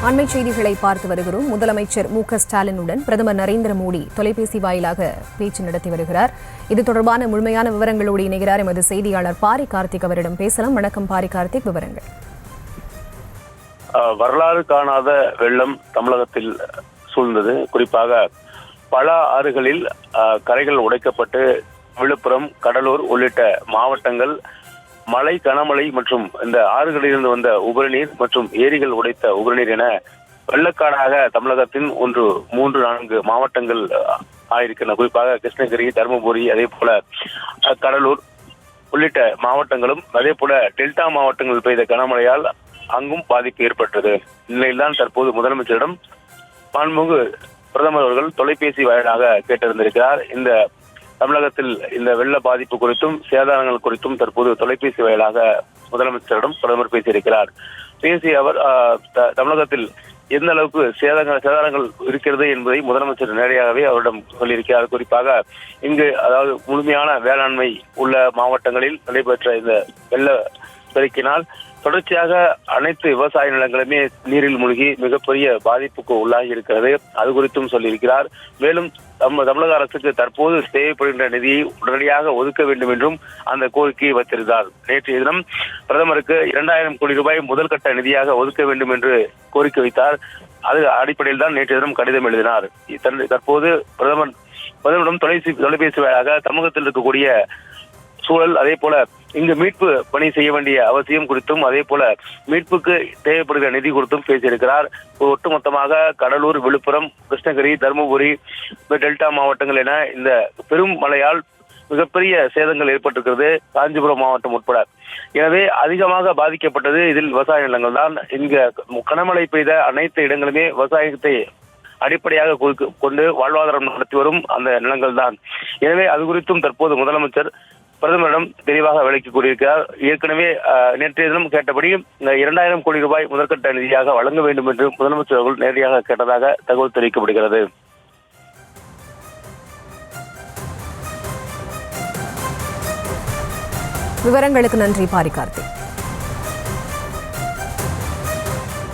அண்மை செய்திகளை பார்த்து வருகிறோம். முதலமைச்சர் மு.க.ஸ்டாலினுடன் பிரதமர் நரேந்திர மோடி தொலைபேசி வாயிலாக பேச்சு நடத்தி வருகிறார். இது தொடர்பான முழுமையான விவரங்களோடு இணைகிறார் எமது செய்தியாளர் பாரி கார்த்திக். அவரிடம் பேசலாம். வணக்கம் பாரி கார்த்திக், விவரங்கள். வரலாறு காணாத வெள்ளம் தமிழகத்தில் சூழ்ந்தது. குறிப்பாக பல ஆறுகளில் கரைகள் உடைக்கப்பட்டு விழுப்புரம், கடலூர் உள்ளிட்ட மாவட்டங்கள் மழை, கனமழை மற்றும் இந்த ஆறுகளிலிருந்து வந்த உபரிநீர் மற்றும் ஏரிகள் உடைத்த உபரிநீர் என வெள்ளக்காடாக தமிழகத்தின் 3-4 மாவட்டங்கள் ஆயிருக்கின்றன. குறிப்பாக கிருஷ்ணகிரி, தருமபுரி, அதே போல கடலூர் உள்ளிட்ட மாவட்டங்களும், அதே போல டெல்டா மாவட்டங்கள் பெய்த கனமழையால் அங்கும் பாதிப்பு ஏற்பட்டது. இந்நிலையில்தான் தற்போது முதலமைச்சரிடம் மாண்புமிகு பிரதமர் அவர்கள் தொலைபேசி வாயிலாக கேட்டிருந்திருக்கிறார். இந்த தமிழகத்தில் இந்த வெள்ள பாதிப்பு குறித்தும் சேதாரங்கள் குறித்தும் தற்போது தொலைபேசி வாயிலாக முதலமைச்சரிடம் பிரதமர் பேசியிருக்கிறார். பேசிய அவர் தமிழகத்தில் எந்த அளவுக்கு சேதாரங்கள் இருக்கிறது என்பதை முதலமைச்சர் நேரடியாகவே அவரிடம் சொல்லியிருக்கிறார். குறிப்பாக இங்கு அதாவது முழுமையான வேளாண்மை உள்ள மாவட்டங்களில் நடைபெற்ற இந்த வெள்ள பெருக்கினால் தொடர்ச்சியாக அனைத்து விவசாய நிலங்களுமே நீரில் மூழ்கி மிகப்பெரிய பாதிப்புக்கு உள்ளாகி இருக்கிறது. அது குறித்தும் சொல்லியிருக்கிறார். மேலும் தமிழக அரசுக்கு தற்போது தேவைப்படுகின்ற நிதியை உடனடியாக ஒதுக்க வேண்டும் என்றும் அந்த கோரிக்கையை வைத்திருந்தார். நேற்றைய தினம் பிரதமருக்கு 2000 கோடி ரூபாய் முதல்கட்ட நிதியாக ஒதுக்க வேண்டும் என்று கோரிக்கை வைத்தார். அது அடிப்படையில் தான் நேற்றைய தினம் கடிதம் எழுதினார். தற்போது பிரதமரிடம் தொலைபேசி வாயிலாக தமிழகத்தில் இருக்கக்கூடிய சூழல், அதே போல இங்கு மீட்பு பணி செய்ய வேண்டிய அவசியம் குறித்தும், அதே போல மீட்புக்கு தேவைப்படுகிற நிதி குறித்தும் பேசியிருக்கிறார். ஒட்டுமொத்தமாக கடலூர், விழுப்புரம், கிருஷ்ணகிரி, தருமபுரி, டெல்டா மாவட்டங்கள் என இந்த பெரும் மழையால் மிகப்பெரிய சேதங்கள் ஏற்பட்டிருக்கிறது. காஞ்சிபுரம் மாவட்டம் உட்பட. எனவே அதிகமாக பாதிக்கப்பட்டது இதில் விவசாய நிலங்கள் தான். இங்க கனமழை பெய்த அனைத்து இடங்களுமே விவசாயத்தை அடிப்படையாக கொண்டு வாழ்வாதாரம் நடத்தி வரும் அந்த நிலங்கள் தான். எனவே அது குறித்தும் தற்போது முதலமைச்சர் பிரதமரிடம் தெளிவாக விளக்கி கூறியிருக்கிறார். ஏற்கனவே நேற்றைய தினம் கேட்டபடி 2000 கோடி ரூபாய் முதற்கட்ட நிதியாக வழங்க வேண்டும் என்று முதலமைச்சர் அவர்கள் நேரடியாக கேட்டதாக தகவல் தெரிவிக்கப்படுகிறது. விவரங்களுக்கு நன்றி பாரி கார்த்திக்.